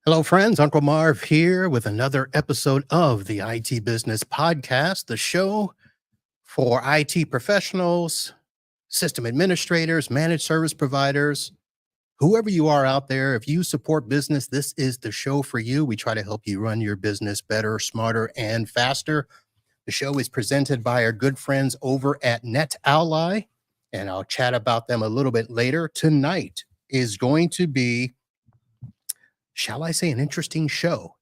Hello, friends. Uncle Marv here with another episode of the IT Business Podcast, the show for IT professionals, system administrators, managed service providers, whoever you are out there. If you support business, this is the show for you. We try to help you run your business better, smarter, and faster. The show is presented by our good friends over at NetAlly, and I'll chat about them a little bit later. Tonight is going to be, shall I say, an interesting show.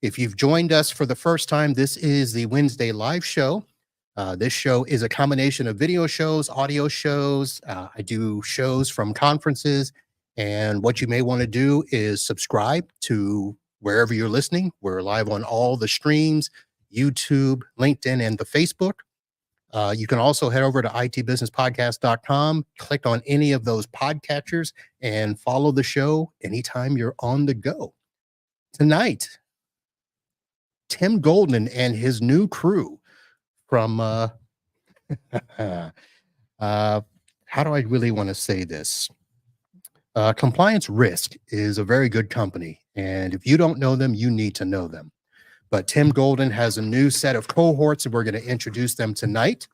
If you've joined us for the first time, this is the Wednesday live show. This show is a combination of video shows, audio shows. I do shows from conferences. And what you may want to do is subscribe to wherever you're listening. We're live on all the streams, YouTube, LinkedIn, and the Facebook. You can also head over to itbusinesspodcast.com, click on any of those podcatchers, and follow the show anytime you're on the go. Tonight, Tim Golden and his new crew from, how do I really want to say this? Compliance Risk is a very good company, and if you don't know them, you need to know them. But Tim Golden has a new set of cohorts, and we're going to introduce them tonight.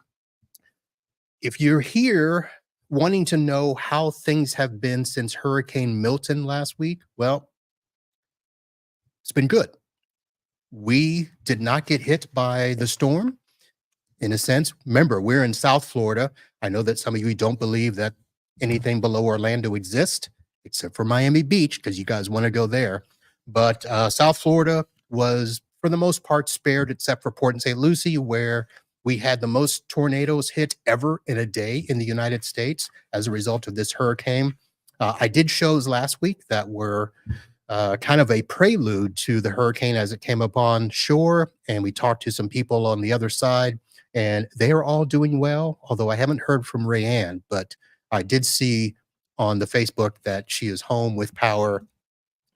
If you're here wanting to know how things have been since Hurricane Milton last week, well, it's been good. We did not get hit by the storm, in a sense. Remember, we're in South Florida. I know that some of you don't believe that anything below Orlando exists, except for Miami Beach, because you guys want to go there. But South Florida was, for the most part, spared, except for Port St. Lucie, where we had the most tornadoes hit ever in a day in the United States as a result of this hurricane. I did shows last week that were kind of a prelude to the hurricane as it came upon shore, and we talked to some people on the other side, and they are all doing well, although I haven't heard from Rayanne, but I did see on the Facebook that she is home with power,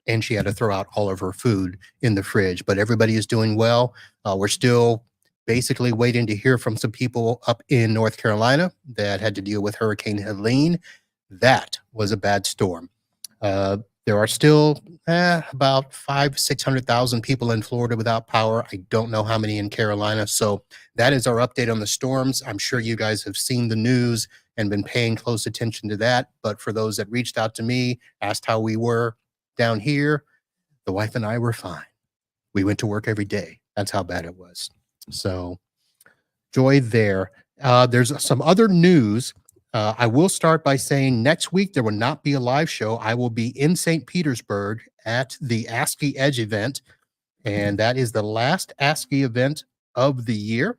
and she had to throw out all of her food in the fridge, but everybody is doing well. We're still basically waiting to hear from some people up in North Carolina that had to deal with Hurricane Helene. That was a bad storm. There are still about 600,000 people in Florida without power. I don't know how many in Carolina. So that is our update on the storms. I'm sure you guys have seen the news and been paying close attention to that. But for those that reached out to me, asked how we were down here, the wife and I were fine. We went to work every day. That's how bad it was. So joy there. There's some other news. I will start by saying next week there will not be a live show. I will be in St. Petersburg at the ASCII Edge event, and that is the last ASCII event of the year,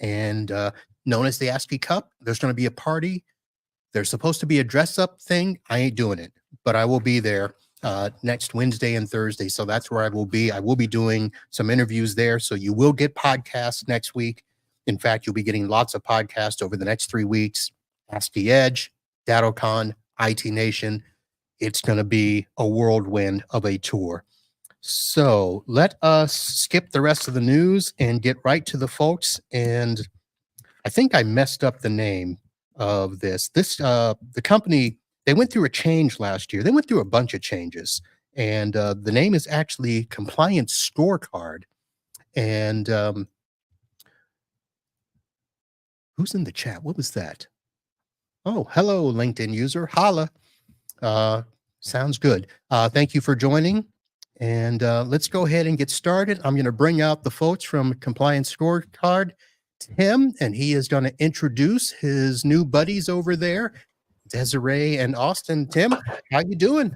and known as the ASCII Cup. There's going to be a party. There's supposed to be a dress-up thing. I ain't doing it, but I will be there next Wednesday and Thursday, so that's where I will be. I will be doing some interviews there, so you will get podcasts next week. In fact, you'll be getting lots of podcasts over the next 3 weeks. ASCII Edge, DattoCon, IT Nation. It's going to be a whirlwind of a tour. So let us skip the rest of the news and get right to the folks. And I think I messed up the name of this. The company, they went through a change last year. They went through a bunch of changes. And the name is actually Compliance Scorecard. And who's in the chat? What was that? Oh, hello, LinkedIn user. Holla. Sounds good. Thank you for joining. And let's go ahead and get started. I'm going to bring out the folks from Compliance Scorecard, Tim, and he is going to introduce his new buddies over there, Desiree and Austen. Tim, how you doing?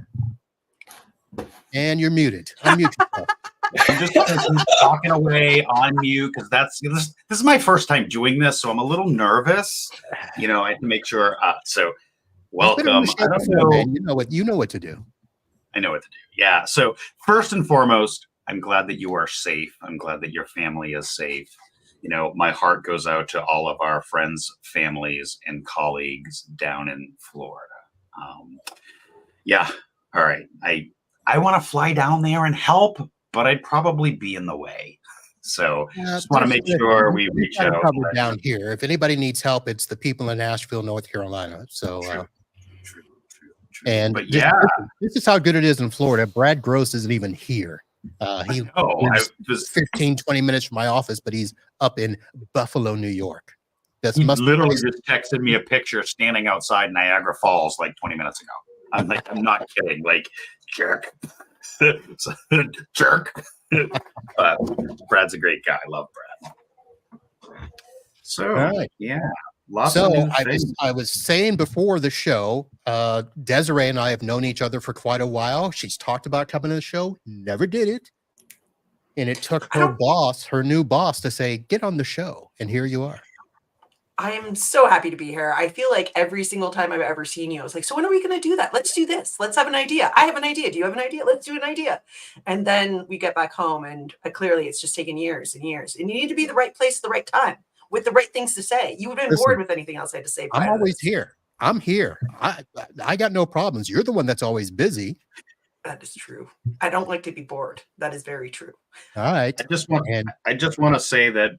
And you're muted. Unmute yourself. I'm just talking away on mute because this is my first time doing this, so I'm a little nervous. I have to make sure. So, welcome. I don't know. Man. You know what to do. I know what to do. Yeah. So first and foremost, I'm glad that you are safe. I'm glad that your family is safe. My heart goes out to all of our friends, families, and colleagues down in Florida. Yeah. All right. I want to fly down there and help, but I'd probably be in the way. So just want to make sure we reach out. Down here. If anybody needs help, it's the people in Asheville, North Carolina. So true. And But yeah, this is how good it is in Florida. Brad Gross isn't even here. He I lives 15, 20 minutes from my office, but he's up in Buffalo, New York. he literally just texted me a picture standing outside Niagara Falls like 20 minutes ago. I'm like, I'm not kidding. Like, jerk. Jerk. But Brad's a great guy. I love Brad. So, right. yeah, lots of new things. I was saying before the show, Desiree and I have known each other for quite a while. She's talked about coming to the show, never did it. And it took her new boss, to say, get on the show. And here you are. I am so happy to be here. I feel like every single time I've ever seen you, I was like, so when are we going to do that? Let's do this. Let's have an idea. I have an idea. Do you have an idea? Let's do an idea. And then we get back home, and clearly it's just taken years and years. And you need to be the right place at the right time with the right things to say. You would have been bored with anything else I had to say. I'm always here. I'm here. I got no problems. You're the one that's always busy. That is true. I don't like to be bored. That is very true. All right. I just want to say that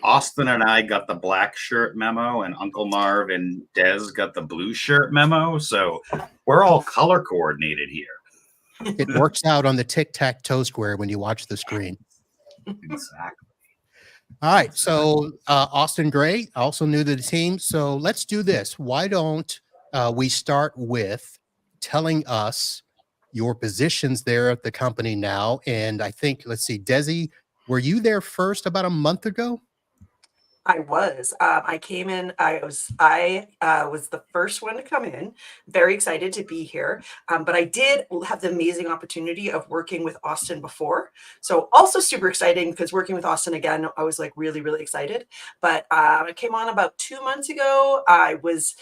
Austen and I got the black shirt memo, and Uncle Marv and Des got the blue shirt memo. So we're all color coordinated here. It works out on the tic-tac-toe square when you watch the screen. Exactly. All right. So Austen Gray, also new to the team. So let's do this. Why don't we start with telling us your positions there at the company now? And I think, let's see, Desi, were you there first about a month ago? I was. I came in. I was the first one to come in. Very excited to be here. But I did have the amazing opportunity of working with Austen before. So also super exciting, because working with Austen again, I was like really, really excited. But I came on about 2 months ago. I was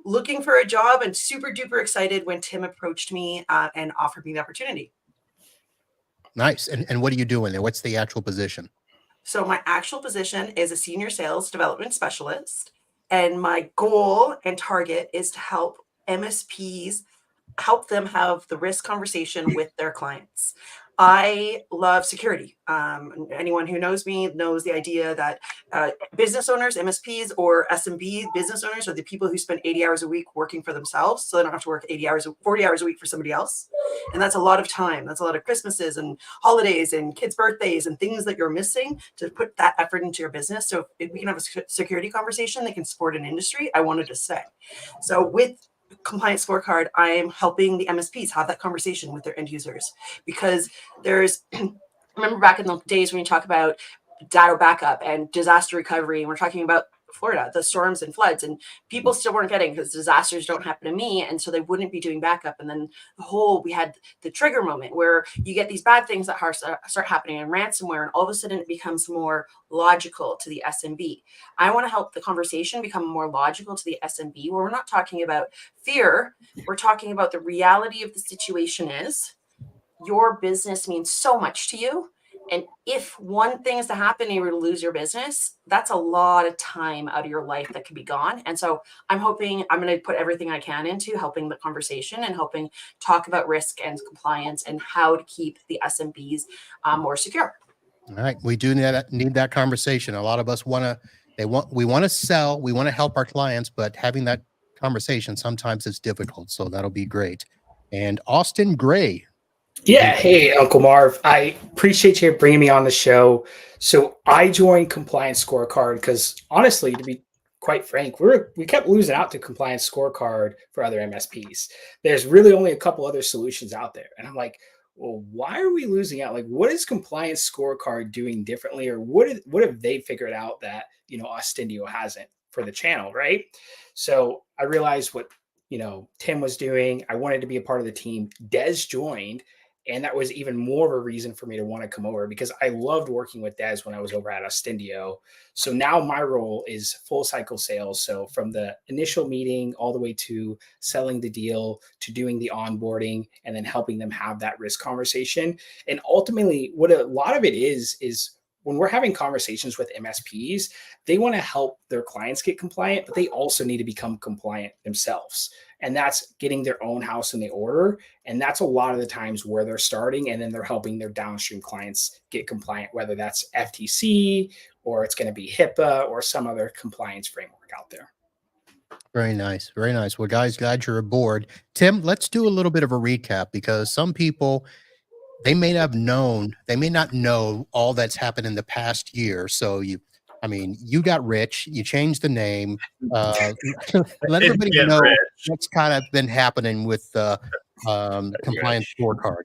looking for a job and super duper excited when Tim approached me and offered me the opportunity. Nice. And what are you doing there? What's the actual position? So my actual position is a senior sales development specialist, and my goal and target is to help MSPs, help them have the risk conversation with their clients. I love security. Anyone who knows me knows the idea that business owners, MSPs, or SMB business owners are the people who spend 80 hours a week working for themselves, so they don't have to work 40 hours a week for somebody else. And that's a lot of time. That's a lot of Christmases and holidays and kids' birthdays and things that you're missing to put that effort into your business. So if we can have a security conversation that can support an industry, I wanted to say. So with Compliance Scorecard, I am helping the MSPs have that conversation with their end users, because there's, remember back in the days when you talk about data backup and disaster recovery, and we're talking about Florida, the storms and floods, and people still weren't getting, because disasters don't happen to me, and so they wouldn't be doing backup. And then we had the trigger moment where you get these bad things that start happening in ransomware, and all of a sudden it becomes more logical to the SMB. I want to help the conversation become more logical to the SMB, where we're not talking about fear, we're talking about the reality of the situation is your business means so much to you. And if one thing is to happen and you were to lose your business, that's a lot of time out of your life that could be gone. And so I'm going to put everything I can into helping the conversation and helping talk about risk and compliance and how to keep the SMBs more secure. All right. We do need that conversation. A lot of us we want to sell, we want to help our clients, but having that conversation sometimes is difficult. So that'll be great. And Austen Gray. Yeah. Hey, Uncle Marv. I appreciate you bringing me on the show. So I joined Compliance Scorecard because, honestly, to be quite frank, we kept losing out to Compliance Scorecard for other MSPs. There's really only a couple other solutions out there. And I'm like, well, why are we losing out? Like, what is Compliance Scorecard doing differently? Or what have they figured out that, Austendio hasn't for the channel, right? So I realized what, Tim was doing. I wanted to be a part of the team. Des joined. And that was even more of a reason for me to want to come over, because I loved working with Des when I was over at Austendio. So now my role is full cycle sales. So from the initial meeting all the way to selling the deal, to doing the onboarding, and then helping them have that risk conversation. And ultimately, what a lot of it is when we're having conversations with MSPs, they want to help their clients get compliant, but they also need to become compliant themselves. And that's getting their own house in the order. And that's a lot of the times where they're starting, and then they're helping their downstream clients get compliant, whether that's FTC or it's going to be HIPAA or some other compliance framework out there. Very nice. Very nice. Well, guys, glad you're aboard. Tim, let's do a little bit of a recap because some people, they may not know all that's happened in the past year. So you got rich, you changed the name. Uh, let Didn't everybody get know rich. what's kind of been happening with the compliance scorecard.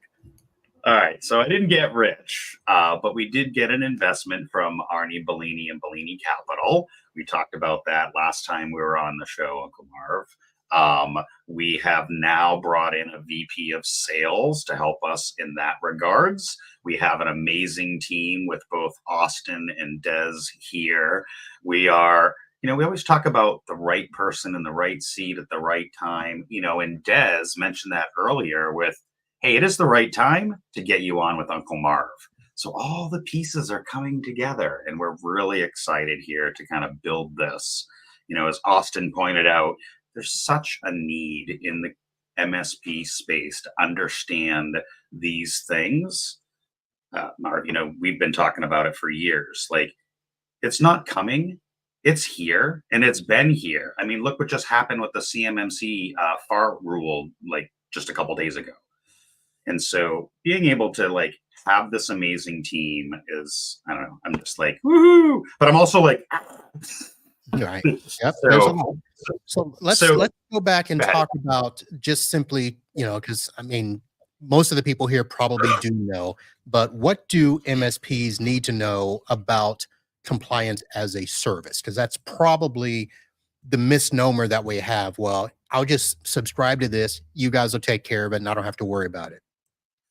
All right, so I didn't get rich, but we did get an investment from Arnie Bellini and Bellini Capital. We talked about that last time we were on the show, Uncle Marv. We have now brought in a VP of sales to help us in that regards. We have an amazing team with both Austen and Des here. We are, we always talk about the right person in the right seat at the right time, and Des mentioned that earlier with, hey, it is the right time to get you on with Uncle Marv. So all the pieces are coming together, and we're really excited here to kind of build this. As Austen pointed out, there's such a need in the MSP space to understand these things. Marv, we've been talking about it for years. Like, it's not coming. It's here, and it's been here. I mean, look what just happened with the CMMC FAR rule, like just a couple days ago. And so being able to have this amazing team is, I don't know, I'm just like, woohoo, but I'm also like, Right. Yep. So- There's a lot. So let's go back and Go ahead. talk about just simply, because most of the people here probably do know, but what do MSPs need to know about compliance as a service? Because that's probably the misnomer that we have. Well, I'll just subscribe to this. You guys will take care of it, and I don't have to worry about it.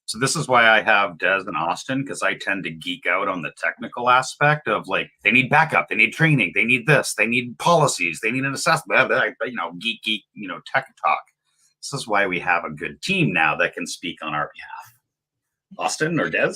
So this is why I have Des and Austen, because I tend to geek out on the technical aspect of they need backup, they need training, they need this, they need policies, they need an assessment, geek, tech talk. This is why we have a good team now that can speak on our behalf. Austen or Des?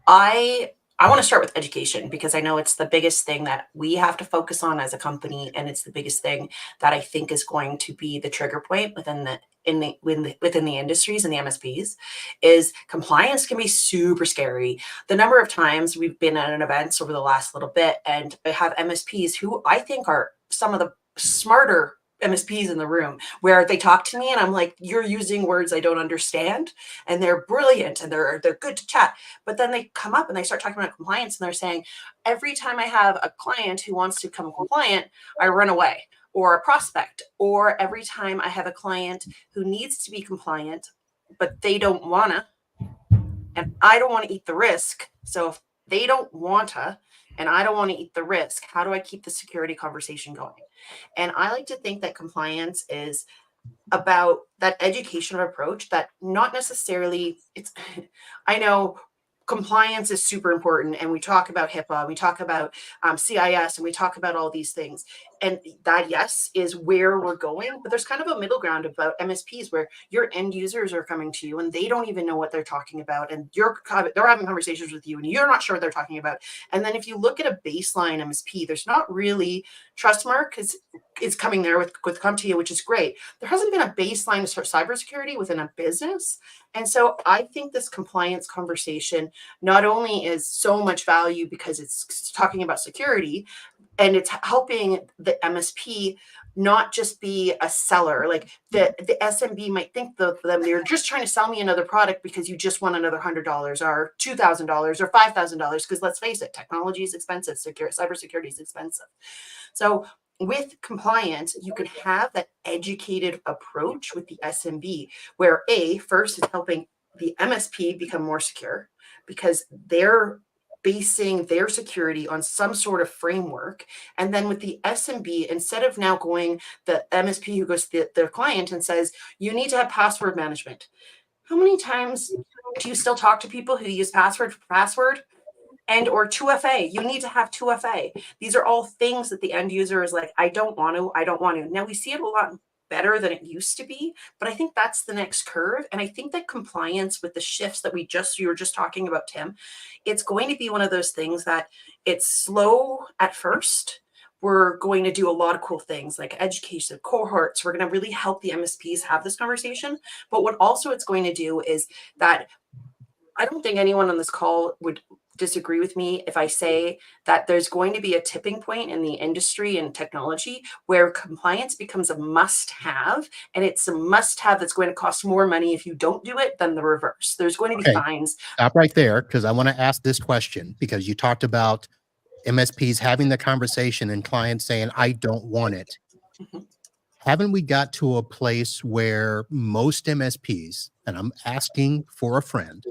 I want to start with education because I know it's the biggest thing that we have to focus on as a company, and it's the biggest thing that I think is going to be the trigger point within the industries and the MSPs. Is compliance can be super scary. The number of times we've been at an events over the last little bit, and I have MSPs who I think are some of the smarter MSPs in the room, where they talk to me and I'm like, you're using words I don't understand, and they're brilliant and they're good to chat. But then they come up and they start talking about compliance and they're saying, every time I have a client who wants to become compliant, I run away, or a prospect, or every time I have a client who needs to be compliant, but they don't wanna, and I don't want to eat the risk. So if they don't want to, and I don't want to eat the risk, how do I keep the security conversation going? And I like to think that compliance is about that educational approach that not necessarily I know compliance is super important, and we talk about HIPAA, we talk about CIS, and we talk about all these things, and that, yes, is where we're going. But there's kind of a middle ground about MSPs where your end users are coming to you and they don't even know what they're talking about, and they're having conversations with you and you're not sure what they're talking about. And then if you look at a baseline MSP, there's not really Trustmark is coming there with CompTIA, which is great. There hasn't been a baseline of cybersecurity within a business. And so I think this compliance conversation not only is so much value because it's talking about security, and it's helping the MSP not just be a seller. Like the SMB might think that they're just trying to sell me another product because you just want another $100 or $2,000 or $5,000. Because let's face it, technology is expensive. Cybersecurity is expensive. So with compliance, you can have that educated approach with the SMB, where first is helping the MSP become more secure because they're basing their security on some sort of framework. And then with the SMB, instead of now going the MSP who goes to their client and says, you need to have password management. How many times do you still talk to people who use password for password? And or 2FA, you need to have 2FA. These are all things that the end user is like, I don't want to. Now we see it a lot better than it used to be, but I think that's the next curve. And I think that compliance with the shifts that you were just talking about, Tim, it's going to be one of those things that it's slow at first. We're going to do a lot of cool things like education cohorts. We're going to really help the MSPs have this conversation. But what also it's going to do is that I don't think anyone on this call would disagree with me if I say that there's going to be a tipping point in the industry and technology where compliance becomes a must-have, and it's a must-have that's going to cost more money if you don't do it than the reverse. There's going to be Okay. fines. Stop right there, because I want to ask this question, because you talked about MSPs having the conversation and clients saying, I don't want it. Mhm. Haven't we got to a place where most MSPs, and I'm asking for a friend,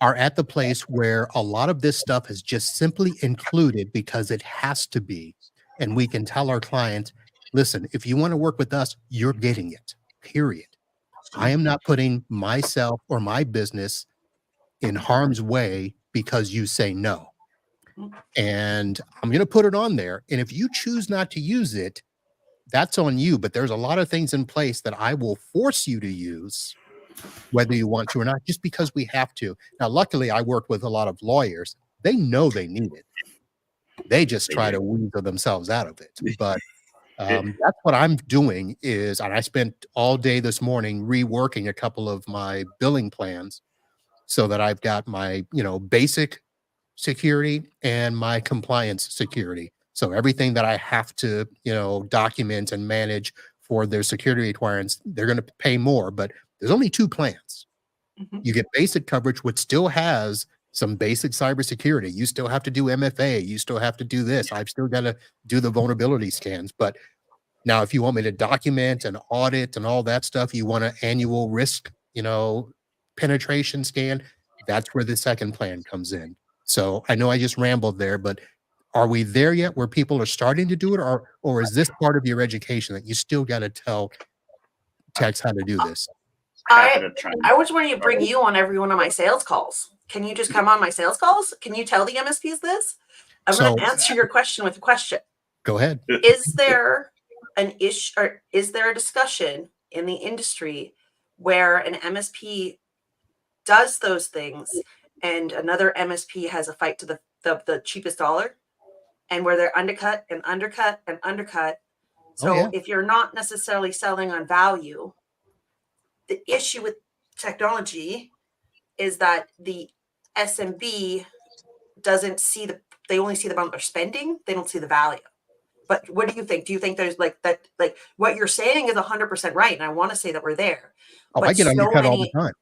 are at the place where a lot of this stuff is just simply included because it has to be? And we can tell our clients, listen, if you want to work with us, you're getting it, period. I am not putting myself or my business in harm's way because you say no. And I'm going to put it on there. And if you choose not to use it, that's on you. But there's a lot of things in place that I will force you to use, whether you want to or not, just because we have to. Now, luckily, I work with a lot of lawyers. They know they need it. They just try to weasel themselves out of it. But that's what I'm doing is, and I spent all day this morning reworking a couple of my billing plans so that I've got my, basic security and my compliance security. So everything that I have to, document and manage for their security requirements, they're going to pay more, but there's only 2 plans. Mhm. You get basic coverage, which still has some basic cybersecurity. You still have to do MFA. You still have to do this. I've still got to do the vulnerability scans. But now, if you want me to document and audit and all that stuff, you want an annual risk, penetration scan, that's where the second plan comes in. So I know I just rambled there, but are we there yet where people are starting to do it, or is this part of your education that you still got to tell techs how to do this? Happy to try. I was wanting to bring you on every one of my sales calls. Can you just come on my sales calls? Can you tell the MSPs this? I'm going to answer your question with a question. Go ahead. Is there an issue, or is there a discussion in the industry where an MSP does those things and another MSP has a fight to the cheapest dollar, and where they're undercut and undercut and undercut? So yeah. if you're not necessarily selling on value, the issue with technology is that the SMB doesn't see they only see the amount they're spending. They don't see the value. But what do you think? Do you think there's that, what you're saying is 100% right? And I want to say that we're there. Oh, but I get undercut all the time.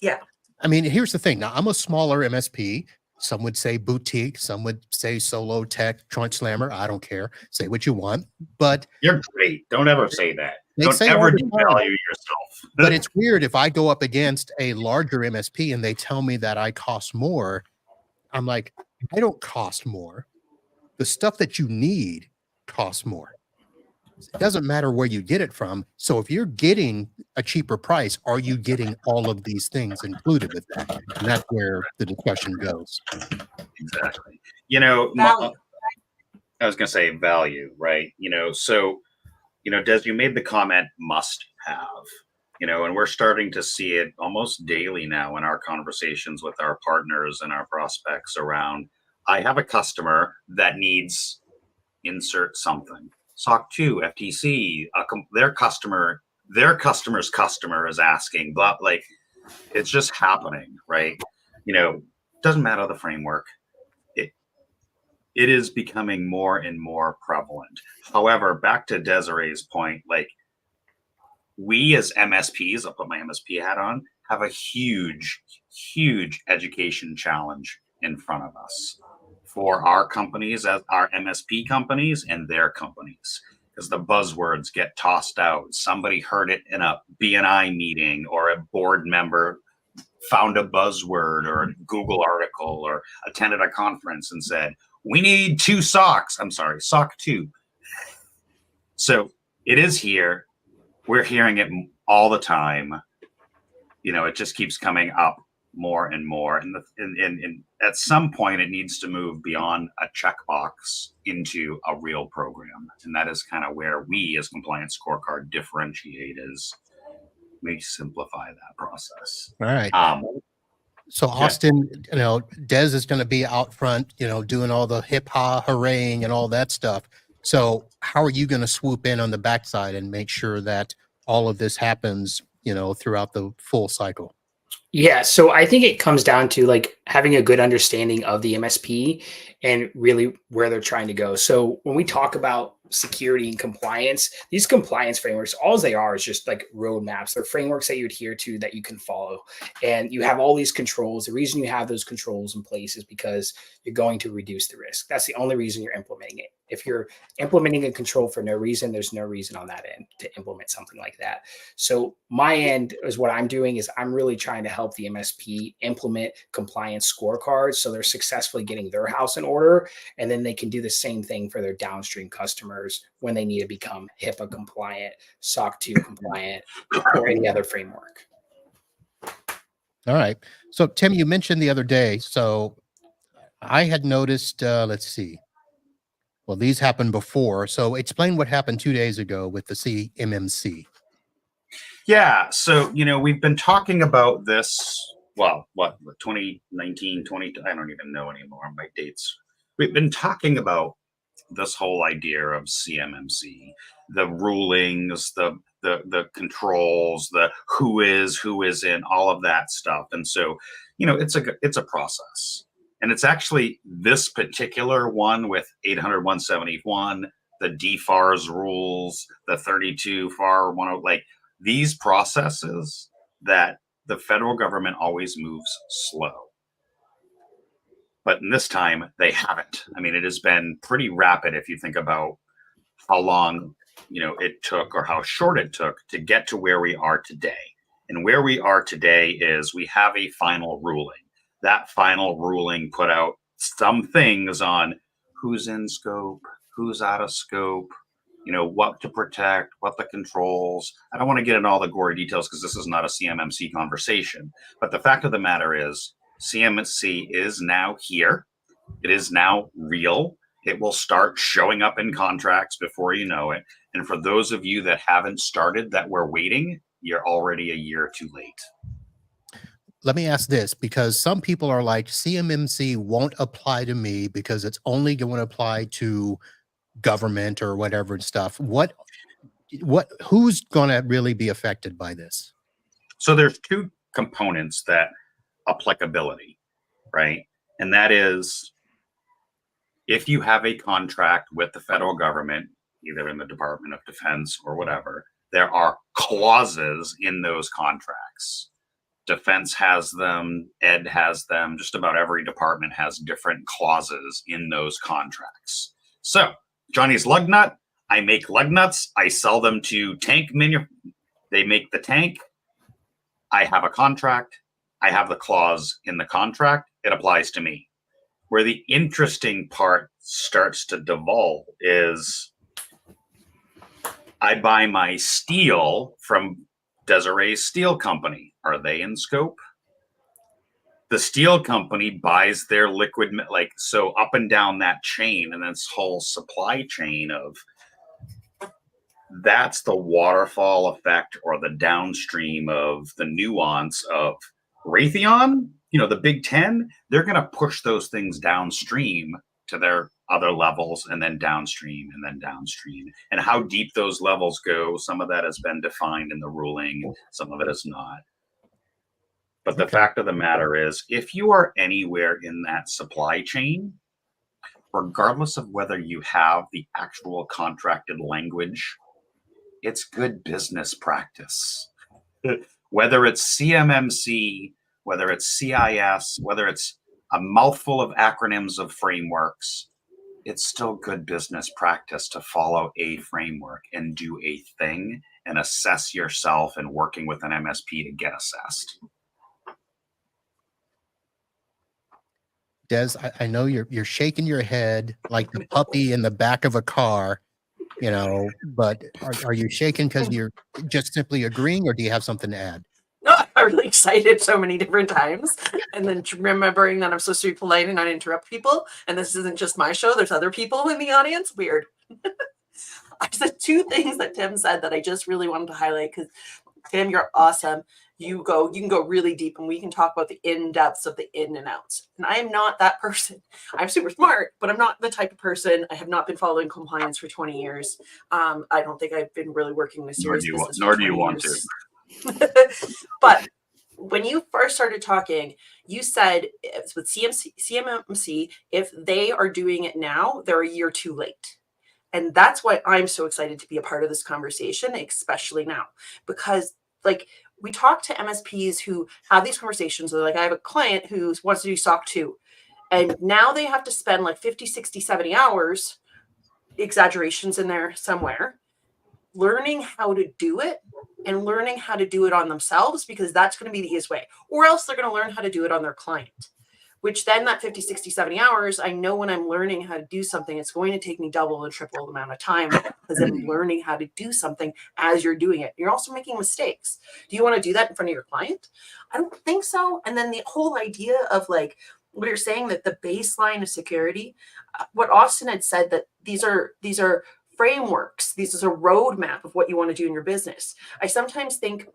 Yeah. I mean, here's the thing. Now, I'm a smaller MSP. Some would say boutique. Some would say solo tech, joint slammer. I don't care. Say what you want. But you're great. Don't ever say that. They Don't ever devalue yourself. But it's weird if I go up against a larger MSP and they tell me that I cost more. I'm like, I don't cost more. The stuff that you need costs more. It doesn't matter where you get it from. So if you're getting a cheaper price, are you getting all of these things included with that? And that's where the discussion goes. Exactly. Value. I was going to say value, right? So, Des, you made the comment must have, and we're starting to see it almost daily now in our conversations with our partners and our prospects around, I have a customer that needs insert something. SOC 2, FTC, their customer's customer is asking, but it's just happening, right? Doesn't matter the framework. It is becoming more and more prevalent. However, back to Desiree's point, we as MSPs, I'll put my MSP hat on, have a huge, huge education challenge in front of us for our companies, as our MSP companies and their companies, because the buzzwords get tossed out. Somebody heard it in a BNI meeting, or a board member found a buzzword or a Google article, or attended a conference and said, we need 2 SOCs. I'm sorry, SOC 2. So it is here. We're hearing it all the time. It just keeps coming up more and more. And at some point, it needs to move beyond a checkbox into a real program. And that is kind of where we, as Compliance Scorecard, differentiate, is we simplify that process. All right. So Yeah. Austen, Des is going to be out front, doing all the HIPAA hurraying and all that stuff. So how are you going to swoop in on the backside and make sure that all of this happens, throughout the full cycle? Yeah, so I think it comes down to like having a good understanding of the MSP and really where they're trying to go. So when we talk about security and compliance, these compliance frameworks, all they are is just like roadmaps. They're frameworks that you adhere to that you can follow. And you have all these controls. The reason you have those controls in place is because you're going to reduce the risk. That's the only reason you're implementing it. If you're implementing a control for no reason, there's no reason on that end to implement something like that. So my end is what I'm doing is I'm really trying to help the MSP implement compliance scorecards so they're successfully getting their house in order, and then they can do the same thing for their downstream customers when they need to become HIPAA compliant, SOC 2 compliant, or any other framework. All right. So Tim, you mentioned the other day, so I had noticed, let's see. Well, these happened before. So explain what happened 2 days ago with the CMMC. Yeah. So, we've been talking about this, well, 2019, 20, I don't even know anymore my dates. We've been talking about this whole idea of CMMC, the rulings, the controls, the who isn't, all of that stuff. And so, it's a process. And it's actually this particular one with 800-171, the DFARS rules, the 32 FAR 10, like these processes that the federal government always moves slow. But in this time, they haven't. I mean, it has been pretty rapid if you think about how long, it took or how short it took to get to where we are today. And where we are today is we have a final ruling. That final ruling put out some things on who's in scope, who's out of scope, what to protect, what the controls. I don't want to get into all the gory details because this is not a CMMC conversation. But the fact of the matter is CMMC is now here. It is now real. It will start showing up in contracts before you know it. And for those of you that haven't started, that we're waiting, you're already a year too late. Let me ask this, because some people are like, CMMC won't apply to me because it's only going to apply to government or whatever and stuff. Who's going to really be affected by this? So there's two components that applicability, right? And that is if you have a contract with the federal government, either in the Department of Defense or whatever, there are clauses in those contracts. Defense has them, Ed has them, just about every department has different clauses in those contracts. So Johnny's lug nut, I make lug nuts, I sell them to tank they make the tank, I have a contract, I have the clause in the contract, it applies to me. Where the interesting part starts to devolve is I buy my steel from Desiree's steel company. Are they in scope? The steel company buys their liquid, so up and down that chain, and this whole supply chain of that's the waterfall effect or the downstream of the nuance of Raytheon, the Big 10, they're going to push those things downstream to their other levels and then downstream and then downstream. And how deep those levels go, some of that has been defined in the ruling, some of it is not. But the fact of the matter is, if you are anywhere in that supply chain, regardless of whether you have the actual contracted language, it's good business practice. Whether it's CMMC, whether it's CIS, whether it's a mouthful of acronyms of frameworks, it's still good business practice to follow a framework and do a thing and assess yourself and working with an MSP to get assessed. Des, I know you're shaking your head like the puppy in the back of a car, but are you shaking because you're just simply agreeing, or do you have something to add? No, I'm really excited so many different times. And then remembering that I'm supposed to be polite and not interrupt people. And this isn't just my show. There's other people in the audience. Weird. I said two things that Tim said that I just really wanted to highlight because Tim, you're awesome. You can go really deep and we can talk about the in-depths of the in and outs. And I am not that person. I'm super smart, but I'm not the type of person. I have not been following compliance for 20 years. I don't think I've been really working in a serious business. Nor do you want to. But when you first started talking, you said it's with CMMC, if they are doing it now, they're a year too late. And that's why I'm so excited to be a part of this conversation, especially now, because like we talk to MSPs who have these conversations. They're like, I have a client who wants to do SOC 2, and now they have to spend like 50, 60, 70 hours, exaggerations in there somewhere, learning how to do it and learning how to do it on themselves, because that's going to be the easiest way. Or else they're going to learn how to do it on their client, which then that 50, 60, 70 hours, I know when I'm learning how to do something, it's going to take me double and triple the amount of time because I'm learning how to do something as you're doing it. You're also making mistakes. Do you want to do that in front of your client? I don't think so. And then the whole idea of like what you're saying, that the baseline of security, what Austen had said, that these are frameworks. This is a roadmap of what you want to do in your business. I sometimes think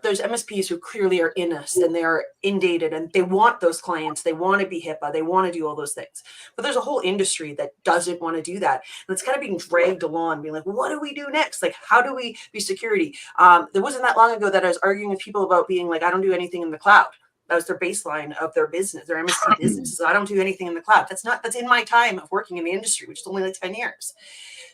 there's MSPs who clearly are in us and they are inundated and they want those clients. They want to be HIPAA. They want to do all those things. But there's a whole industry that doesn't want to do that. And it's kind of being dragged along, being like, well, what do we do next? Like, how do we be security? There wasn't that long ago that I was arguing with people about being like, I don't do anything in the cloud. That was their baseline of their business, their MSP business. So I don't do anything in the cloud. That's in my time of working in the industry, which is only like 10 years.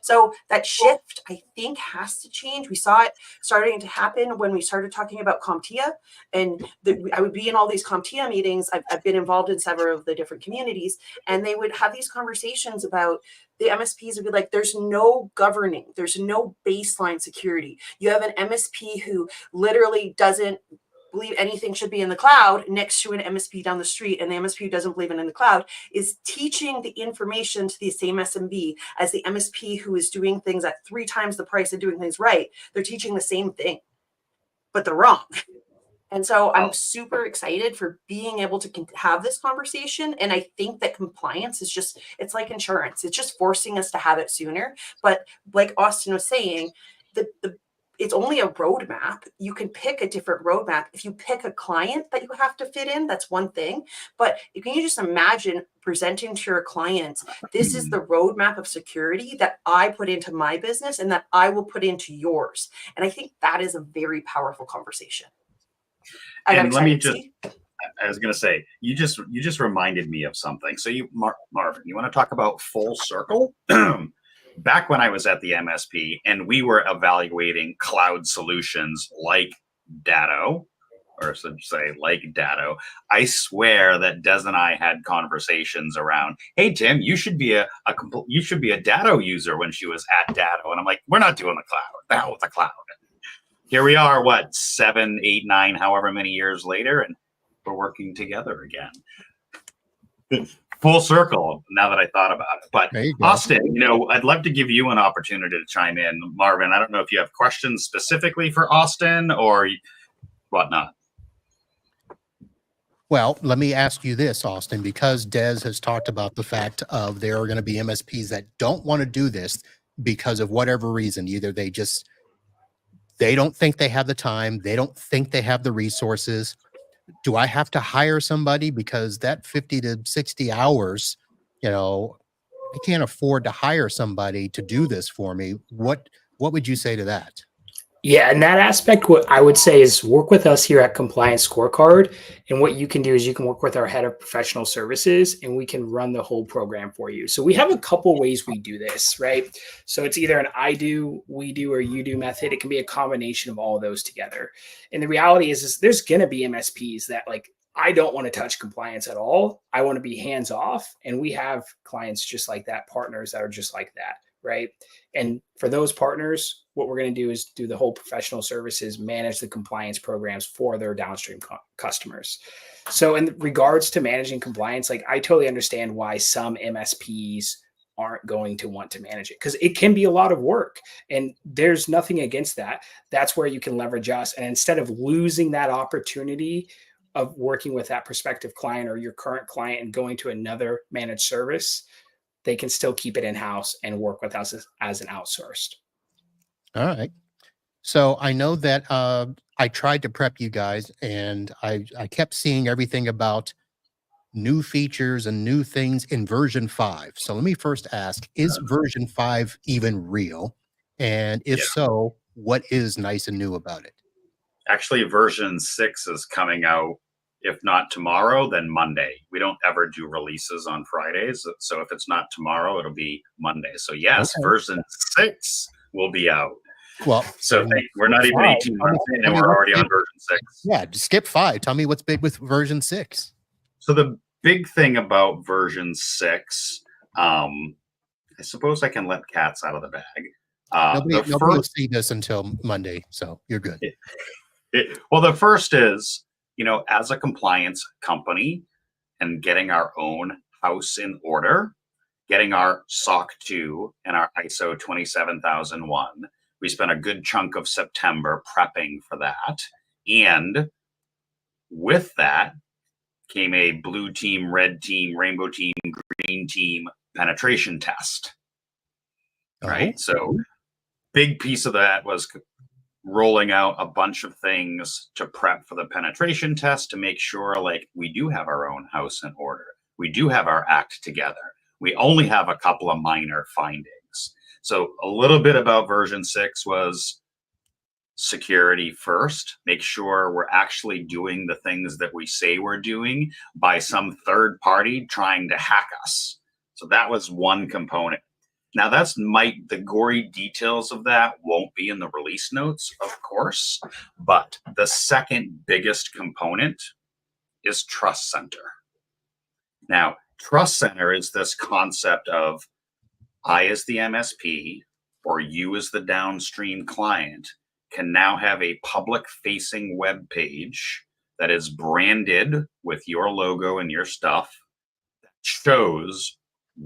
So that shift, I think, has to change. We saw it starting to happen when we started talking about CompTIA, and I would be in all these CompTIA meetings. I've been involved in several of the different communities, and they would have these conversations about the MSPs would be like, there's no governing, there's no baseline security. You have an MSP who literally doesn't believe anything should be in the cloud next to an MSP down the street, and the MSP who doesn't believe it in the cloud is teaching the information to the same SMB as the MSP who is doing things at 3 times the price of doing things right. They're teaching the same thing, but they're wrong. And so I'm super excited for being able to have this conversation. And I think that compliance is just, it's like insurance. It's just forcing us to have it sooner. But like Austen was saying, it's only a roadmap. You can pick a different roadmap. If you pick a client that you have to fit in, that's one thing. But can you just imagine presenting to your clients, this is the roadmap of security that I put into my business and that I will put into yours. And I think that is a very powerful conversation. And let me just, I was going to say, you just reminded me of something. So Marvin, you want to talk about full circle? Back when I was at the MSP and we were evaluating cloud solutions like Datto, or so say like Datto, I swear that Des and I had conversations around, hey Tim, you should be a Datto user when she was at Datto, and I'm like, we're not doing the cloud. The hell with the cloud. Here we are, 7, 8, 9, however many years later, and we're working together again. Full circle, now that I thought about it. But Austen, I'd love to give you an opportunity to chime in. Marvin, I don't know if you have questions specifically for Austen or whatnot. Well, let me ask you this, Austen, because Des has talked about the fact of there are going to be MSPs that don't want to do this because of whatever reason. Either they don't think they have the time, they don't think they have the resources. Do I have to hire somebody? Because that 50 to 60 hours, I can't afford to hire somebody to do this for me. What would you say to that? Yeah, in that aspect, what I would say is work with us here at Compliance Scorecard. And what you can do is you can work with our head of professional services and we can run the whole program for you. So we have a couple ways we do this, right? So it's either an I do, we do, or you do method. It can be a combination of all of those together. And the reality is there's going to be MSPs that I don't want to touch compliance at all. I want to be hands off. And we have clients just like that, partners that are just like that. Right. And for those partners, what we're going to do is do the whole professional services, manage the compliance programs for their downstream customers. So in regards to managing compliance, I totally understand why some MSPs aren't going to want to manage it because it can be a lot of work and there's nothing against that. That's where you can leverage us. And instead of losing that opportunity of working with that prospective client or your current client and going to another managed service, they can still keep it in-house and work with us as an outsourced. All right. So I know that I tried to prep you guys and I kept seeing everything about new features and new things in version 5. So let me first ask, is version 5 even real? And if so, what is nice and new about it? Actually, version 6 is coming out. If not tomorrow, then Monday. We don't ever do releases on Fridays. So if it's not tomorrow, it'll be Monday. So yes, Okay. version 6 will be out. Well, So we're not even 18 months in and we're already on version 6. Yeah, just skip 5. Tell me what's big with version 6. So the big thing about version 6, I suppose I can let cats out of the bag. Nobody will see this until Monday, so you're good. Well, the first is, as a compliance company and getting our own house in order, getting our SOC 2 and our ISO 27001. We spent a good chunk of September prepping for that. And with that came a blue team, red team, rainbow team, green team penetration test. Right? So big piece of that was rolling out a bunch of things to prep for the penetration test to make sure we do have our own house in order. We do have our act together. We only have a couple of minor findings. So a little bit about version 6 was security first. Make sure we're actually doing the things that we say we're doing by some third party trying to hack us. So that was one component. Now the gory details of that won't be in the release notes, of course, but the second biggest component is Trust Center. Now, Trust Center is this concept of I as the MSP or you as the downstream client can now have a public-facing web page that is branded with your logo and your stuff that shows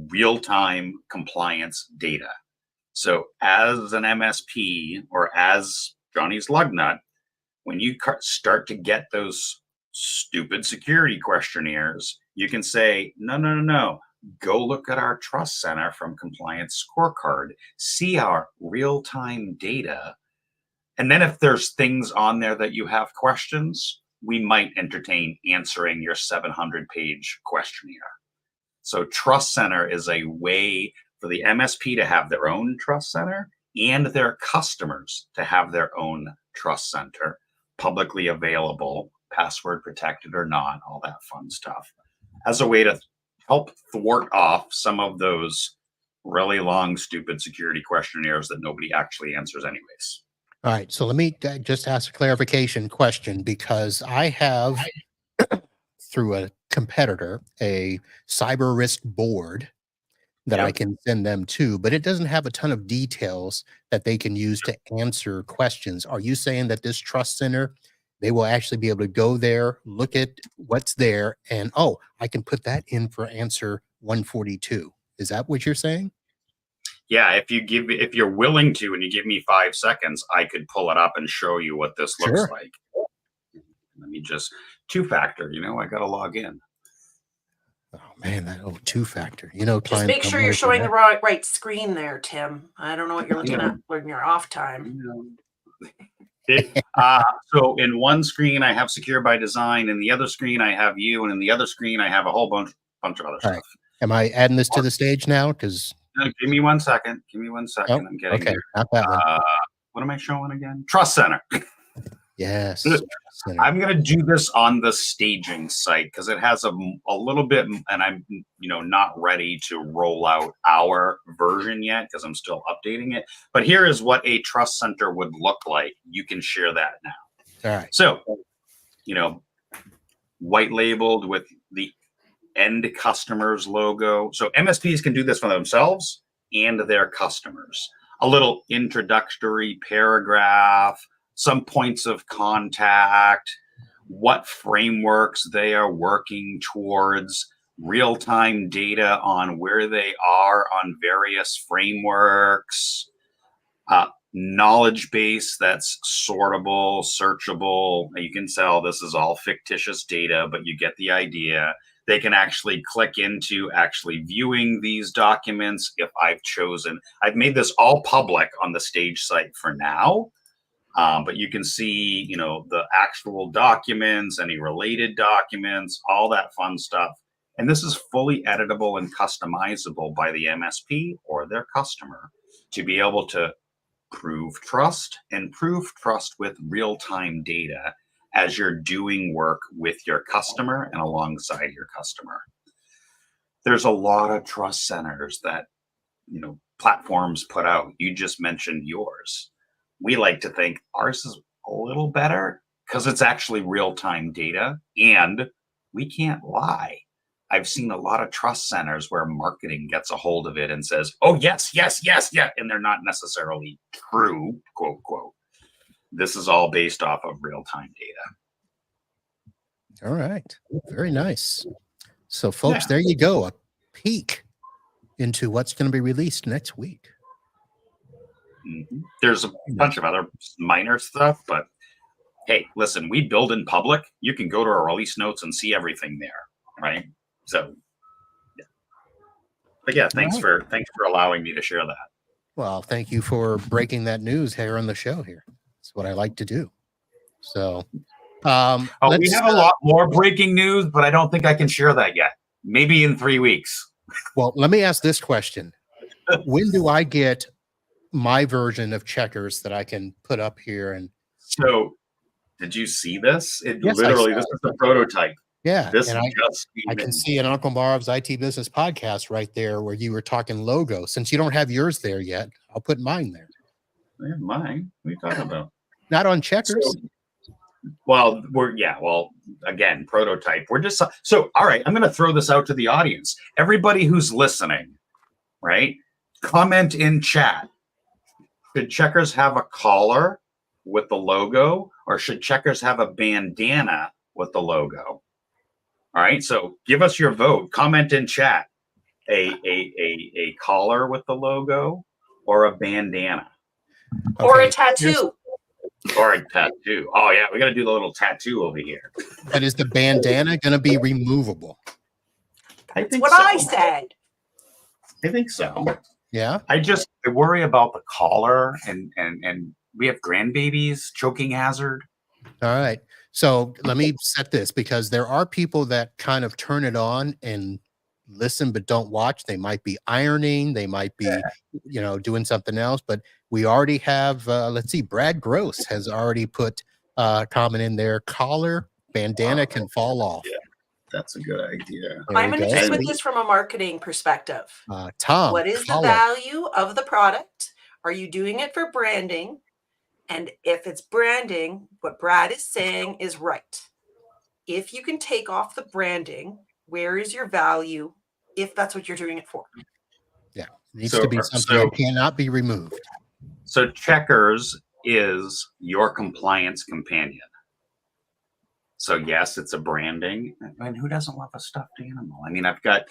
real-time compliance data. So as an MSP or as Johnny's Lugnut, when you start to get those stupid security questionnaires, you can say, no, go look at our Trust Center from Compliance Scorecard, see our real-time data. And then if there's things on there that you have questions, we might entertain answering your 700-page questionnaire. So Trust Center is a way for the MSP to have their own Trust Center and their customers to have their own Trust Center, publicly available, password protected or not, all that fun stuff, as a way to help thwart off some of those really long, stupid security questionnaires that nobody actually answers anyways. All right, so let me just ask a clarification question, because I have, through a competitor, a cyber risk board that I can send them to, but it doesn't have a ton of details that they can use to answer questions. Are you saying that this Trust Center, they will actually be able to go there, look at what's there, and, oh, I can put that in for answer 142? Is that what you're saying? Yeah, if you're willing to, and you give me 5 seconds, I could pull it up and show you what this looks like. Let me just two-factor. I got to log in. Oh man, that two-factor. Just make sure you're showing the right screen there, Tim. I don't know what you're looking at when you're off time. So in one screen I have Secure by Design, in the other screen I have you, and in the other screen I have a whole bunch of other stuff. Right. Am I adding this to the stage now? Because give me 1 second. Oh, I'm getting there. Not that one. What am I showing again? Trust Center. Yes. I'm going to do this on the staging site because it has a little bit, and I'm not ready to roll out our version yet because I'm still updating it. But here is what a Trust Center would look like. You can share that now. All right. So, white labeled with the end customer's logo. So MSPs can do this for themselves and their customers. A little introductory paragraph, some points of contact, what frameworks they are working towards, real-time data on where they are on various frameworks, knowledge base that's sortable, searchable. You can tell this is all fictitious data, but you get the idea. They can actually click into actually viewing these documents if I've made this all public on the stage site for now. But you can see, the actual documents, any related documents, all that fun stuff. And this is fully editable and customizable by the MSP or their customer to be able to prove trust and prove trust with real-time data as you're doing work with your customer and alongside your customer. There's a lot of trust centers that, platforms put out. You just mentioned yours. We like to think ours is a little better because it's actually real-time data and we can't lie. I've seen a lot of trust centers where marketing gets a hold of it and says, oh, yes, yes, yes, yeah. And they're not necessarily true, quote, quote. This is all based off of real-time data. All right. Very nice. So, folks, there you go. A peek into what's going to be released next week. Mm-hmm. There's a bunch of other minor stuff, but hey, listen, we build in public. You can go to our release notes and see everything there, right? So, yeah. But yeah, thanks for allowing me to share that. Well, thank you for breaking that news here on the show here. It's what I like to do. So, we have a lot more breaking news, but I don't think I can share that yet. Maybe in 3 weeks. Well, let me ask this question. When do I get my version of Checkers that I can put up here? And so, did you see this? Yes, Literally, this is the prototype. Yeah. This and I can see an Uncle Marv's IT Business podcast right there where you were talking logo. Since you don't have yours there yet, I'll put mine there. I have mine. What are you talking about? Not on Checkers. Again, prototype. We're just so all right. I'm going to throw this out to the audience. Everybody who's listening, right? Comment in chat. Should Checkers have a collar with the logo, or should Checkers have a bandana with the logo? All right. So give us your vote. Comment in chat. A collar with the logo, or a bandana, or a tattoo. Or a tattoo. Oh yeah, we got to do the little tattoo over here. But is the bandana going to be removable? That's what I said. I think so. Yeah. I worry about the collar and we have grandbabies, choking hazard. All right. So let me set this, because there are people that kind of turn it on and listen but don't watch. They might be ironing, they might be doing something else, but we already have let's see, Brad Gross has already put a comment in there. Collar, bandana can fall off. Yeah, that's a good idea. I'm going to just put this from a marketing perspective. Tom, what is the value of the product? Are you doing it for branding? And if it's branding, what Brad is saying is right. If you can take off the branding, where is your value if that's what you're doing it for? Yeah, it needs to be something that cannot be removed. So Checkers is your compliance companion. So yes, it's a branding. And who doesn't love a stuffed animal? I mean, I've got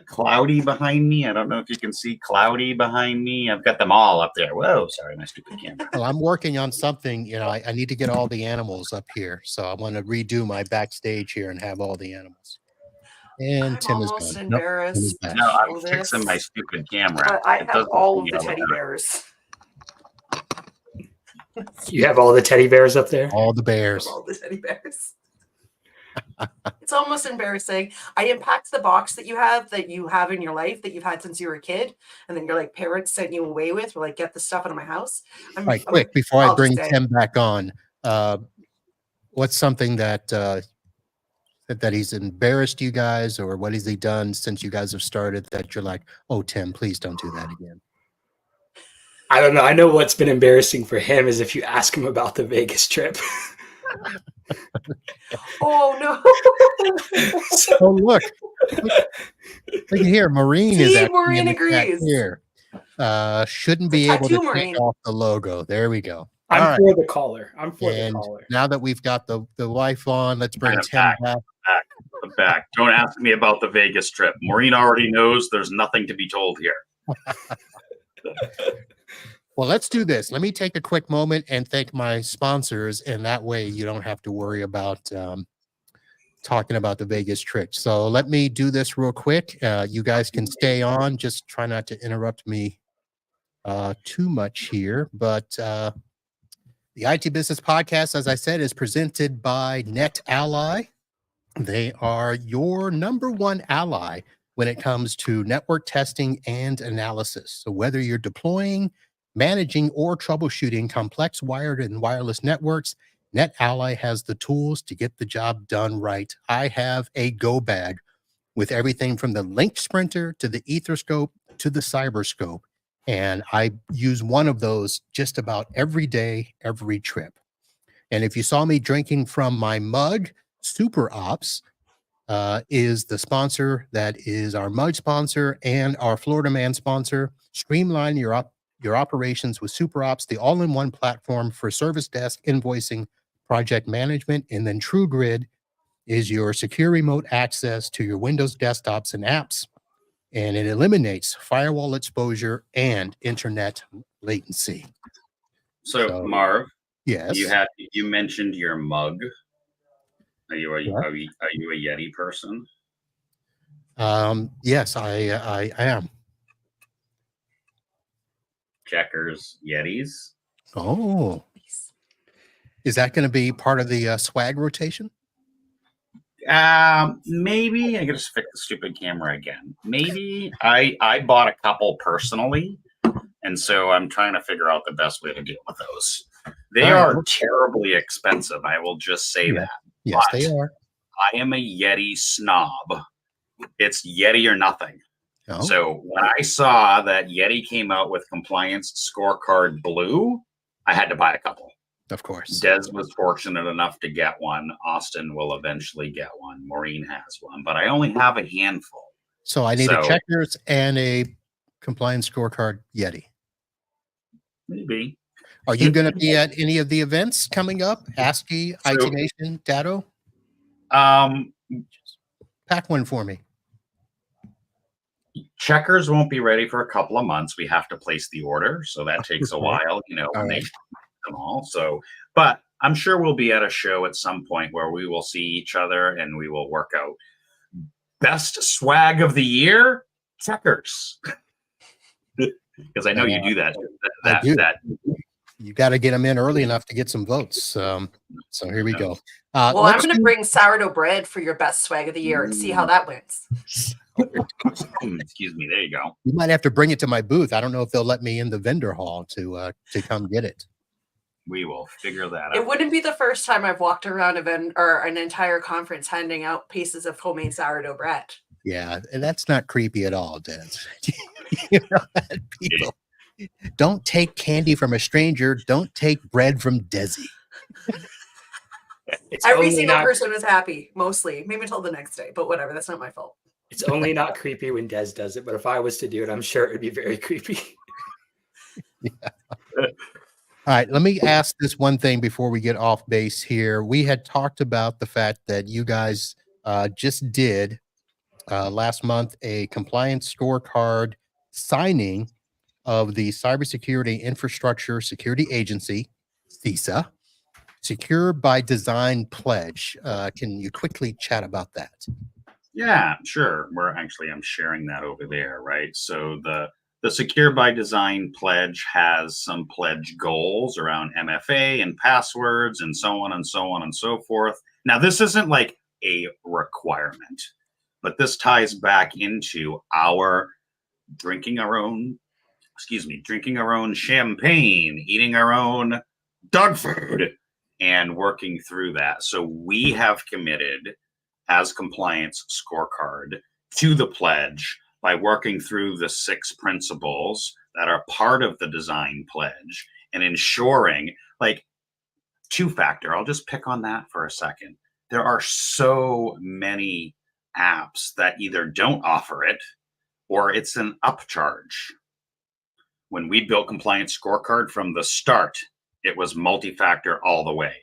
Cloudy behind me. I don't know if you can see Cloudy behind me. I've got them all up there. Whoa, sorry, my stupid camera. Well, I'm working on something. I need to get all the animals up here. So I want to redo my backstage here and have all the animals. And Tim is almost gone. embarrassed. No, I'm fixing my stupid camera. But I have all of the teddy bears. You have all the teddy bears up there? All the bears. All the teddy bears. It's almost embarrassing. I unpacked the box that you have in your life that you've had since you were a kid, and then your parents sent you away with. We're like, get the stuff out of my house. Quick, before I bring Tim back on, what's something that he's embarrassed you guys, or what has he done since you guys have started that you're like, oh, Tim, please don't do that again? I don't know. I know what's been embarrassing for him is if you ask him about the Vegas trip. Oh no! So look here. Maureen is actually Maureen agrees. Here. Shouldn't be able to take off the logo. There we go. I'm for the collar. I'm for the collar. Now that we've got the wife on, let's bring Tim back. Don't ask me about the Vegas trip. Maureen already knows. There's nothing to be told here. Well, let's do this. Let me take a quick moment and thank my sponsors, and that way you don't have to worry about talking about the Vegas trip. So let me do this real quick. You guys can stay on. Just try not to interrupt me too much here. But the IT Business Podcast, as I said, is presented by NetAlly. They are your number one ally when it comes to network testing and analysis. So whether you're deploying managing or troubleshooting complex wired and wireless networks, NetAlly has the tools to get the job done right. I have a go bag with everything from the Link Sprinter to the Etherscope to the Cyberscope. And I use one of those just about every day, every trip. And if you saw me drinking from my mug, Super Ops is the sponsor that is our mug sponsor and our Florida Man sponsor. Streamline your operations with Super Ops, the all-in-one platform for service desk invoicing, project management, and then TrueGrid is your secure remote access to your Windows desktops and apps, and it eliminates firewall exposure and internet latency. So Marv, yes, you mentioned your mug. Are you a Yeah. are you a Yeti person? Yes, I am. Checkers, Yetis. Oh, is that going to be part of the swag rotation? Maybe I gotta fix the stupid camera again. Maybe I bought a couple personally, and so I'm trying to figure out the best way to deal with those. They are terribly expensive. I will just say that. Yes, But they are. I am a Yeti snob. It's Yeti or nothing. Oh. So when I saw that Yeti came out with Compliance Scorecard Blue, I had to buy a couple. Of course. Des was fortunate enough to get one. Austen will eventually get one. Maureen has one, but I only have a handful. So I need a Checkers and a Compliance Scorecard Yeti. Maybe. Are you going to be at any of the events coming up? ASCII, IT Nation, Datto? Pack one for me. Checkers won't be ready for a couple of months. We have to place the order, so that takes a while, when they them all. So, but I'm sure we'll be at a show at some point where we will see each other and we will work out best swag of the year, Checkers. Because I know you do that. You got to get them in early enough to get some votes. So here we go. Well, I'm going to bring sourdough bread for your best swag of the year and see how that wins. Excuse me. There you go. You might have to bring it to my booth. I don't know if they'll let me in the vendor hall to come get it. We will figure that out. It wouldn't be the first time I've walked around an entire conference handing out pieces of homemade sourdough bread. Yeah, and that's not creepy at all, Des. You know that people don't take candy from a stranger. Don't take bread from Desi. Every single person was happy, mostly. Maybe until the next day, but whatever. That's not my fault. It's only not creepy when Des does it, but if I was to do it, I'm sure it would be very creepy. Yeah. All right, let me ask this one thing before we get off base here. We had talked about the fact that you guys just did last month a compliance scorecard signing of the Cybersecurity Infrastructure Security Agency, CISA, Secure by Design pledge. Can you quickly chat about that? Yeah, sure. I'm sharing that over there, right? So the Secure by Design pledge has some pledge goals around MFA and passwords and so on and so on and so forth. Now, this isn't like a requirement, but this ties back into our drinking our own champagne, eating our own dog food, and working through that. So we have committed as Compliance Scorecard to the pledge by working through the 6 principles that are part of the design pledge and ensuring, like, 2-factor. I'll just pick on that for a second. There are so many apps that either don't offer it or it's an upcharge. When we built Compliance Scorecard from the start, it was multi-factor all the way.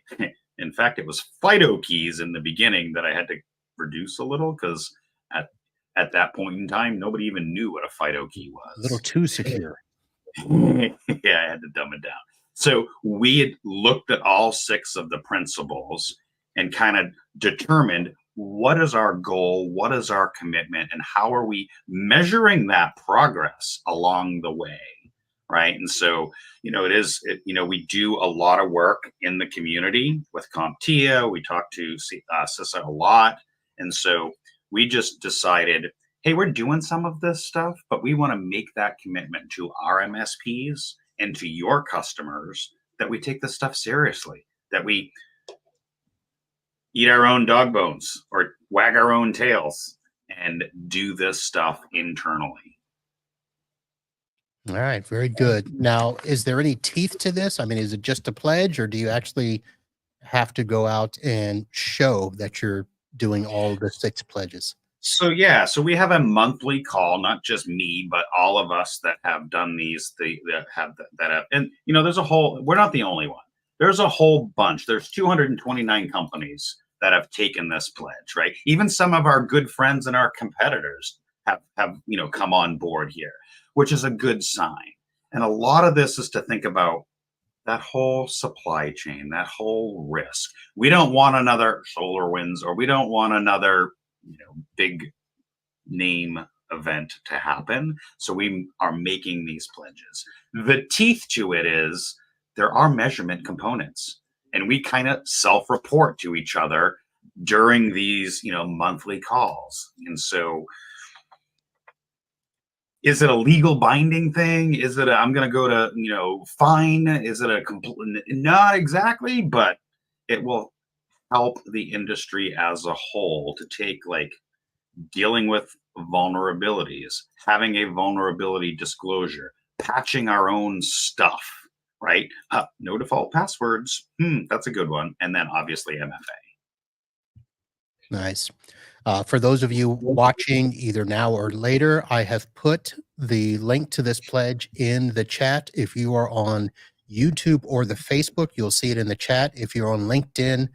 In fact, it was FIDO keys in the beginning that I had to reduce a little because at that point in time, nobody even knew what a FIDO key was. A little too secure. Yeah, I had to dumb it down. So we had looked at all 6 of the principles and kind of determined what is our goal, what is our commitment, and how are we measuring that progress along the way, right? And so, we do a lot of work in the community with CompTIA. We talk to CISA a lot. And so we just decided, hey, we're doing some of this stuff, but we want to make that commitment to our MSPs and to your customers that we take this stuff seriously, that we eat our own dog bones or wag our own tails and do this stuff internally. All right, very good. Now, is there any teeth to this? I mean, is it just a pledge, or do you actually have to go out and show that you're doing all the 6 pledges? So yeah, so we have a monthly call, not just me, but all of us that have done these, that have, and you know, we're not the only one. There's a whole bunch. There's 229 companies that have taken this pledge, right? Even some of our good friends and our competitors have come on board here, which is a good sign. And a lot of this is to think about that whole supply chain, that whole risk. We don't want another SolarWinds, or we don't want another big name event to happen. So we are making these pledges. The teeth to it is there are measurement components, and we kind of self-report to each other during these monthly calls. And so is it a legal binding thing? Is it I'm going to go to fine? Is it a complete? Not exactly, but it will help the industry as a whole to take dealing with vulnerabilities, having a vulnerability disclosure, patching our own stuff, right? No default passwords. That's a good one. And then obviously MFA. Nice. For those of you watching either now or later, I have put the link to this pledge in the chat. If you are on YouTube or the Facebook, you'll see it in the chat. If you're on LinkedIn,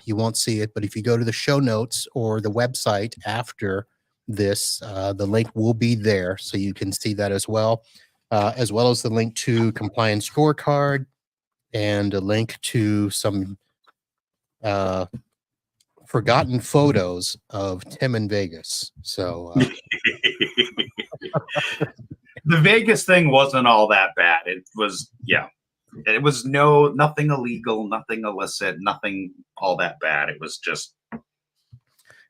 you won't see it. But if you go to the show notes or the website after this, the link will be there, so you can see that as well as the link to Compliance Scorecard and a link to some forgotten photos of Tim in Vegas. So the Vegas thing wasn't all that bad. It was, it was nothing illegal, nothing illicit, nothing all that bad. It was just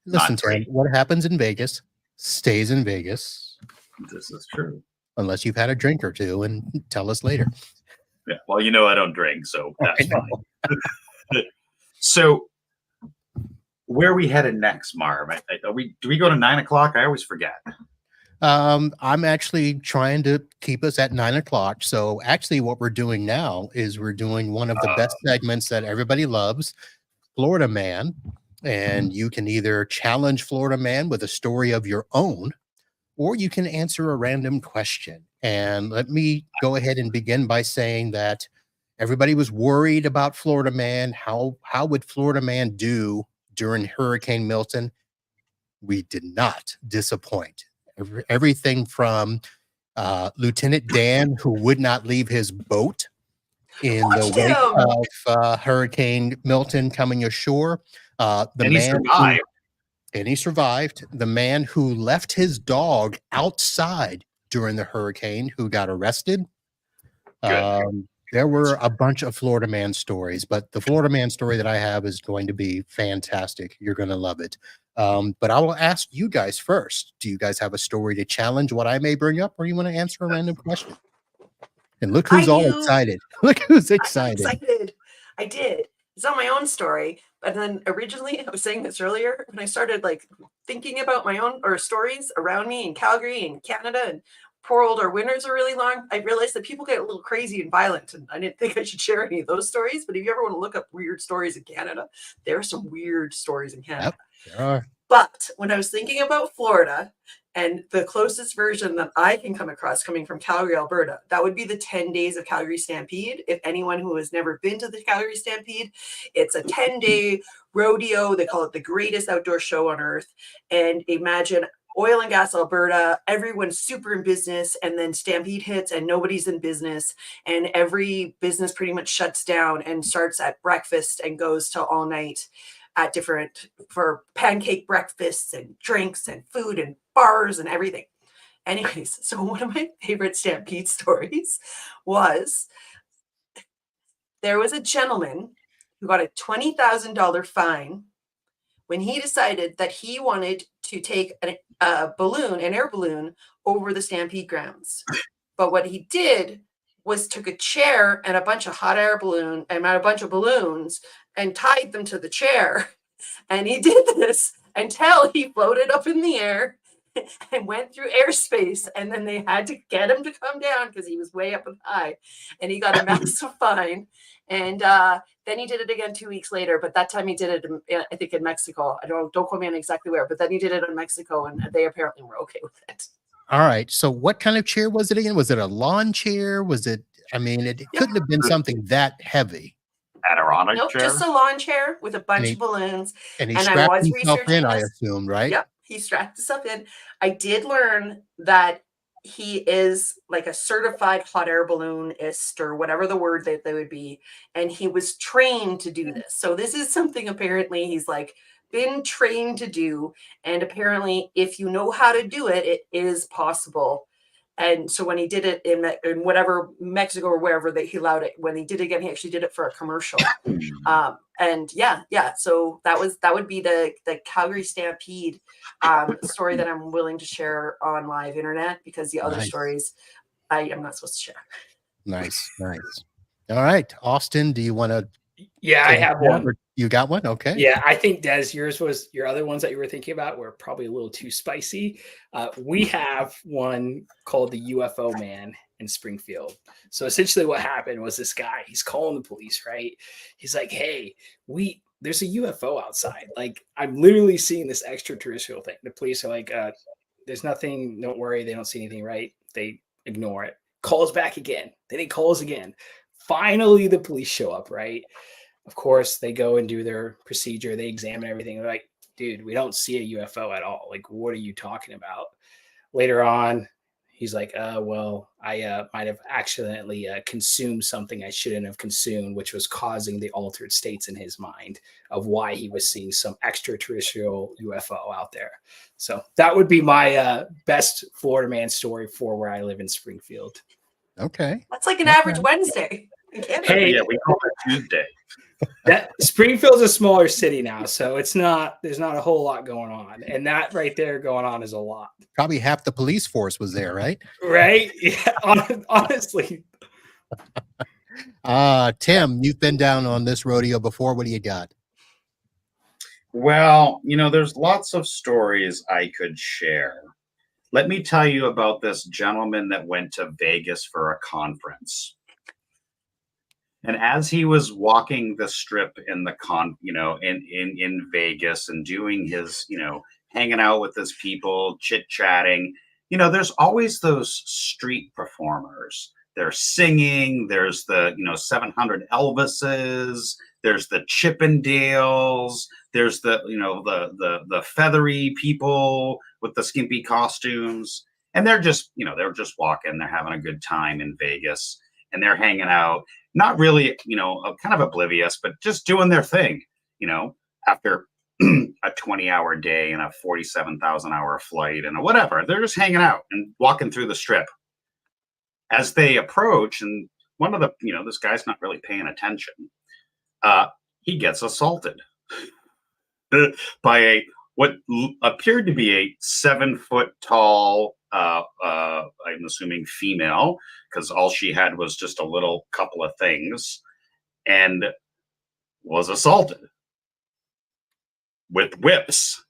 listen, Tim, what happens in Vegas stays in Vegas. This is true. Unless you've had a drink or two, and tell us later. Yeah, well, I don't drink, so that's fine. So where are we headed next, Marv? Do we go to 9 o'clock? I always forget. I'm actually trying to keep us at 9 o'clock. So actually what we're doing now is we're doing one of the best segments that everybody loves, Florida Man. And you can either challenge Florida Man with a story of your own, or you can answer a random question. And let me go ahead and begin by saying that everybody was worried about Florida Man. How would Florida Man do during Hurricane Milton? We did not disappoint. Everything from Lieutenant Dan, who would not leave his boat in the wake of Hurricane Milton coming ashore. He survived. The man who left his dog outside during the hurricane, who got arrested. There were a bunch of Florida Man stories, but the Florida Man story that I have is going to be fantastic. You're going to love it. But I will ask you guys first. Do you guys have a story to challenge what I may bring up, or you want to answer a random question? And look who's all excited. Look who's excited. I did. It's not my own story. But then originally, I was saying this earlier, when I started thinking about my own stories around me in Calgary and Canada, and poor old our winters are really long, I realized that people get a little crazy and violent, and I didn't think I should share any of those stories. But if you ever want to look up weird stories in Canada, there are some weird stories in Canada. Yep, there are. But when I was thinking about Florida, and the closest version that I can come across coming from Calgary, Alberta, that would be the 10 days of Calgary Stampede. If anyone who has never been to the Calgary Stampede, it's a 10-day rodeo. They call it the greatest outdoor show on earth. And imagine oil and gas Alberta, everyone's super in business, and then Stampede hits and nobody's in business. And every business pretty much shuts down and starts at breakfast and goes till all night at for pancake breakfasts and drinks and food and bars and everything. Anyways, so one of my favorite Stampede stories was there was a gentleman who got a $20,000 fine when he decided that he wanted to take an air balloon over the Stampede grounds. But what he did took a chair and a bunch of hot air balloon and a bunch of balloons and tied them to the chair. And he did this until he floated up in the air and went through airspace. And then they had to get him to come down because he was way up high. And he got a massive fine. And then he did it again 2 weeks later. But that time he did it, I think, in Mexico. Don't quote me on exactly where. But then he did it in Mexico, and they apparently were okay with it. All right. So what kind of chair was it again? Was it a lawn chair? Was it, I mean, it couldn't have been something that heavy. Adirondack Nope, chair? just a lawn chair with a bunch of balloons. And he And I strapped was himself in, researching I this. assumed, right? Yep, he strapped himself in. I did learn that he is like a certified hot air balloonist, or whatever the word that they would be. And he was trained to do this. So this is something apparently he's like been trained to do. And apparently if you know how to do it, it is possible. And so when he did it in whatever Mexico or wherever that he allowed it, when he did it again, he actually did it for a commercial. And yeah. So that would be the Calgary Stampede story that I'm willing to share on live internet, because the other stories I am not supposed to share. Nice. All right, Austen, do you want to? Yeah, I have one. You got one? Okay. Yeah, I think, Des, your other ones that you were thinking about were probably a little too spicy. We have one called the UFO Man in Springfield. So essentially what happened was this guy, he's calling the police, right? He's like, hey, there's a UFO outside. Like, I'm literally seeing this extraterrestrial thing. The police are like, there's nothing, don't worry, they don't see anything, right? They ignore it. Calls back again. Then he calls again. Finally, the police show up, right? Of course, they go and do their procedure. They examine everything. They're like, dude, we don't see a UFO at all. Like, what are you talking about? Later on, he's like, well, I might have accidentally consumed something I shouldn't have consumed, which was causing the altered states in his mind of why he was seeing some extraterrestrial UFO out there. So that would be my best Florida man story for where I live in Springfield. Okay. That's like an average Wednesday. Hey, Yeah, we call it Tuesday. That Springfield's a smaller city now, so there's not a whole lot going on, and that right there going on is a lot. Probably half the police force was there, right? Right? Yeah, honestly. Tim, you've been down on this rodeo before. What do you got? Well, there's lots of stories I could share. Let me tell you about this gentleman that went to Vegas for a conference. And as he was walking the strip in the in Vegas and doing his, hanging out with his people, chit-chatting, there's always those street performers. They're singing, there's the, 700 Elvises, there's the Chippendales, there's the, the feathery people with the skimpy costumes. And they're just, they're just walking, they're having a good time in Vegas, and they're hanging out. Not really, kind of oblivious, but just doing their thing, after a 20-hour day and a 47,000-hour flight and whatever. They're just hanging out and walking through the strip. As they approach, and one of the, this guy's not really paying attention, he gets assaulted by what appeared to be a 7-foot tall, I'm assuming female, because all she had was just a little couple of things, and was assaulted with whips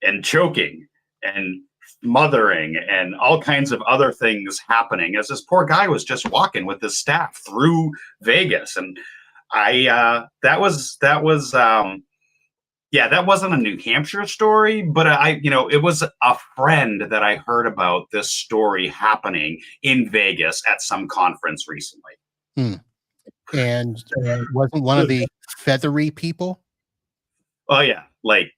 and choking and smothering and all kinds of other things happening as this poor guy was just walking with his staff through Vegas. And that wasn't a New Hampshire story, but it was a friend that I heard about this story happening in Vegas at some conference recently. And wasn't one of the feathery people? Oh yeah, like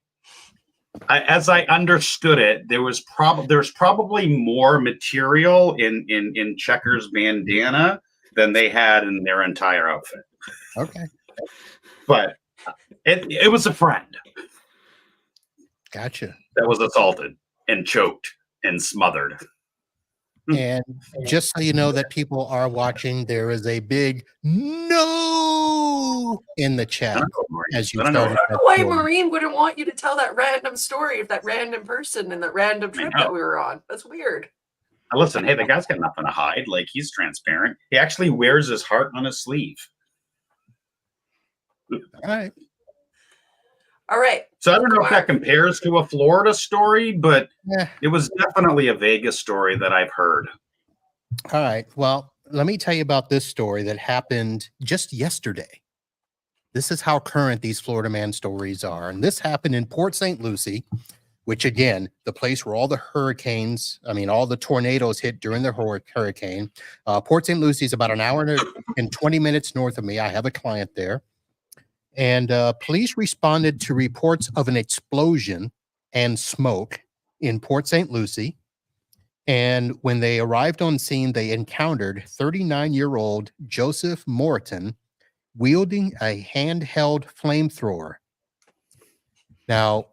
as I understood it, there's probably more material in Checker's bandana than they had in their entire outfit. Okay, but it was a friend. Gotcha. That was assaulted and choked and smothered. And just so you know that people are watching, there is a big no in the chat as you started. Why Maureen wouldn't want you to tell that random story of that random person and that random trip that we were on. That's weird. Listen, hey, the guy's got nothing to hide. Like, he's transparent. He actually wears his heart on his sleeve. All right. All right. So I don't know if that compares to a Florida story, but Yeah. it was definitely a Vegas story that I've heard. All right. Well, let me tell you about this story that happened just yesterday. This is how current these Florida man stories are. And this happened in Port St. Lucie, which, again, the place where all the hurricanes, all the tornadoes hit during the hurricane. Port St. Lucie is about an hour and 20 minutes north of me. I have a client there. And police responded to reports of an explosion and smoke in Port St. Lucie. And when they arrived on scene, they encountered 39-year-old Joseph Morton wielding a handheld flamethrower. Now,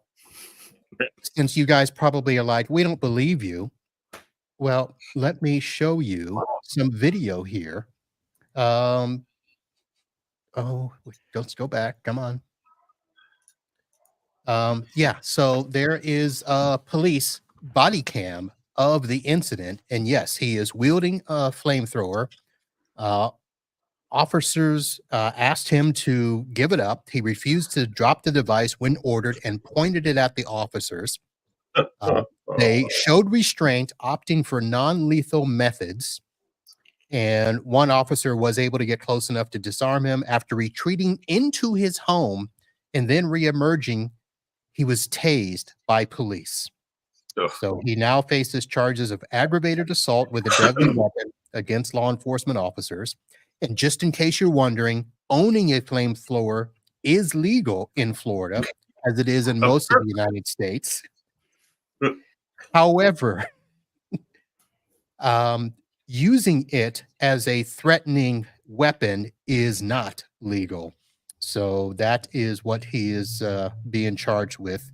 since you guys probably are like, we don't believe you. Well, let me show you some video here. Let's go back. Come on. Yeah, so there is a police body cam of the incident. And yes, he is wielding a flamethrower. Officers asked him to give it up. He refused to drop the device when ordered and pointed it at the officers. They showed restraint, opting for non-lethal methods. And one officer was able to get close enough to disarm him. After retreating into his home and then reemerging, he was tased by police. So he now faces charges of aggravated assault with a deadly weapon against law enforcement officers. And just in case you're wondering, owning a flamethrower is legal in Florida, as it is in most of the United States. However, using it as a threatening weapon is not legal. So that is what he is being charged with.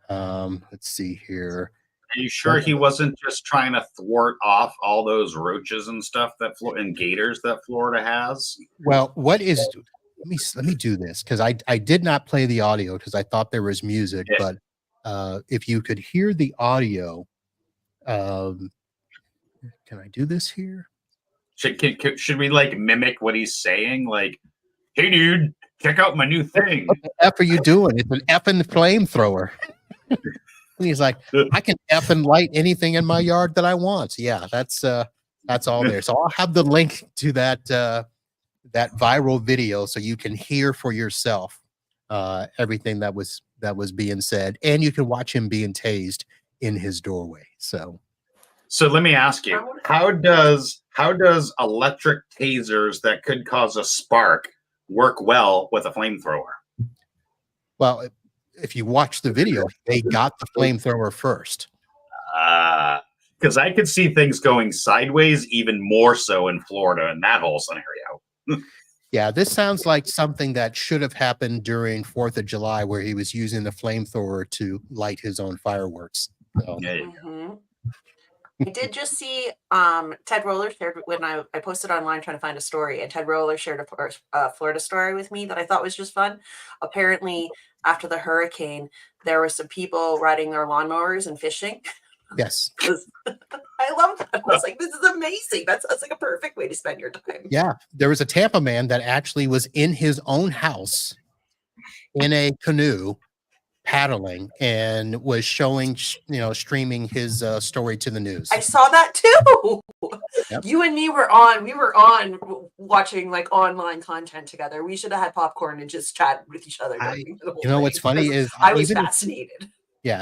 Let's see here. Are you sure he wasn't just trying to thwart off all those roaches and stuff and gators that Florida has? Well, let me do this, because I did not play the audio because I thought there was music, but if you could hear the audio, can I do this here? Should we like mimic what he's saying? Like, hey, dude, check out my new thing. What the F are you doing? It's an effing flamethrower. And he's like, I can effing light anything in my yard that I want. Yeah, that's all there. So I'll have the link to that viral video so you can hear for yourself everything that was being said, and you can watch him being tased in his doorway. So let me ask you, how does electric tasers that could cause a spark work well with a flamethrower? Well, if you watch the video, they got the flamethrower first. Because I could see things going sideways even more so in Florida in that whole scenario. Yeah, this sounds like something that should have happened during 4th of July, where he was using the flamethrower to light his own fireworks. So. I did just see Ted Roller shared when I posted online trying to find a story, and Ted Roller shared a Florida story with me that I thought was just fun. Apparently, after the hurricane, there were some people riding their lawnmowers and fishing. Yes. I love that. I was like, this is amazing. That sounds like a perfect way to spend your time. Yeah. There was a Tampa man that actually was in his own house in a canoe paddling and was showing, streaming his story to the news. I saw that too. Yep. You and me were on watching like online content together. We should have had popcorn and just chat with each other. What's funny is I was fascinated.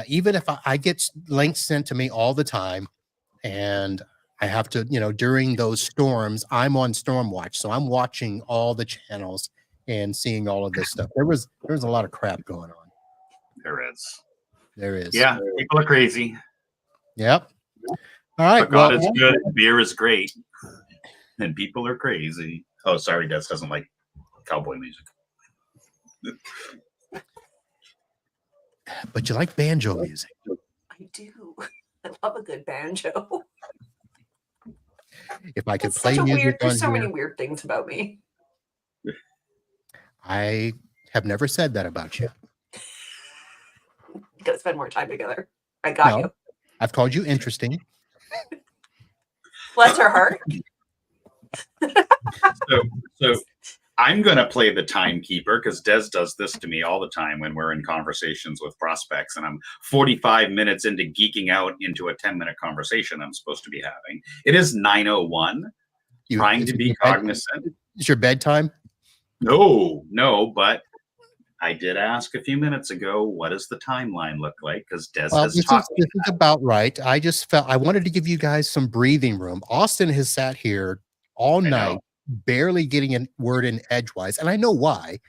Even if I get links sent to me all the time, and I have to, during those storms, I'm on storm watch. So I'm watching all the channels and seeing all of this stuff. There was a lot of crap going on. There is. Yeah, people are crazy. Yep. All right. But God is good. Beer is great. And people are crazy. Oh, sorry, Des doesn't like cowboy music. But you like banjo music. I do. I love a good banjo. If I could play music there's so many weird things about me. I have never said that about you. Gotta spend more time together. I got you. I've called you interesting. Bless her heart. So I'm going to play the timekeeper because Des does this to me all the time when we're in conversations with prospects, and I'm 45 minutes into geeking out into a 10-minute conversation I'm supposed to be having. It is 9:01. Trying to be cognizant. Is your bedtime? No, but I did ask a few minutes ago, what does the timeline look like? Because Des has talked. This is about right. I just felt I wanted to give you guys some breathing room. Austin has sat here all night, barely getting a word in edgewise, and I know why.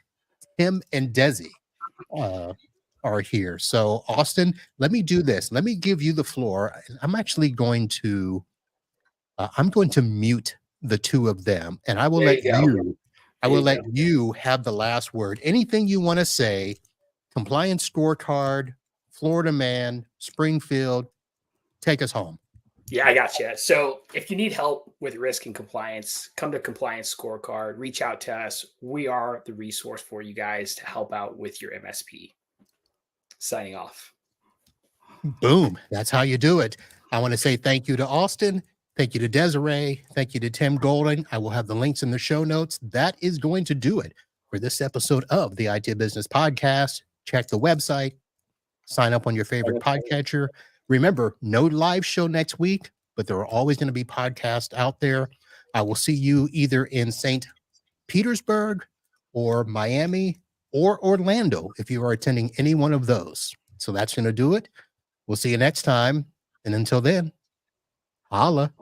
Him and Desi are here. So, Austin, let me do this. Let me give you the floor. I'm actually going to mute the two of them, and I will let you. I will let you have the last word. Anything you want to say, Compliance Scorecard, Florida Man, Springfield, take us home. Yeah, I got you. So if you need help with risk and compliance, come to Compliance Scorecard, reach out to us. We are the resource for you guys to help out with your MSP. Signing off. Boom. That's how you do it. I want to say thank you to Austen. Thank you to Desiree. Thank you to Tim Golding. I will have the links in the show notes. That is going to do it for this episode of the IT Business Podcast. Check the website. Sign up on your favorite podcatcher. Remember, no live show next week, but there are always going to be podcasts out there. I will see you either in St. Petersburg or Miami or Orlando if you are attending any one of those. So that's going to do it. We'll see you next time. And until then, holla.